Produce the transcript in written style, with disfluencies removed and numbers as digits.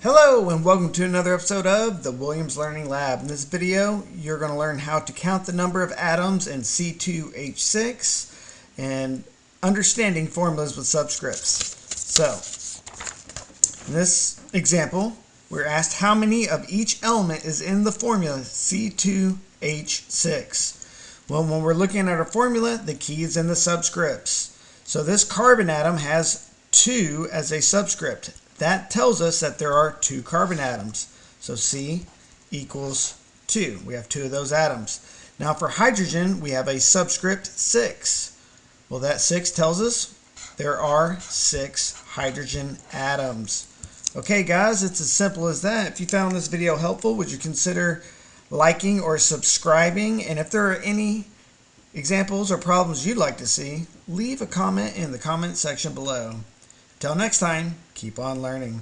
Hello and welcome to another episode of the Williams Learning Lab. In this video, you're going to learn how to count the number of atoms in C₂H₆ and understanding formulas with subscripts. So, in this example, we're asked how many of each element is in the formula C₂H₆. Well, when we're looking at our formula, the key is in the subscripts. So this carbon atom has 2 as a subscript. That tells us that there are 2 carbon atoms. So C equals 2. We have 2 of those atoms. Now for hydrogen, we have a subscript 6. Well, that 6 tells us there are 6 hydrogen atoms. Okay guys, it's as simple as that. If you found this video helpful, would you consider liking or subscribing? And if there are any examples or problems you'd like to see, leave a comment in the comment section below. Till next time, keep on learning.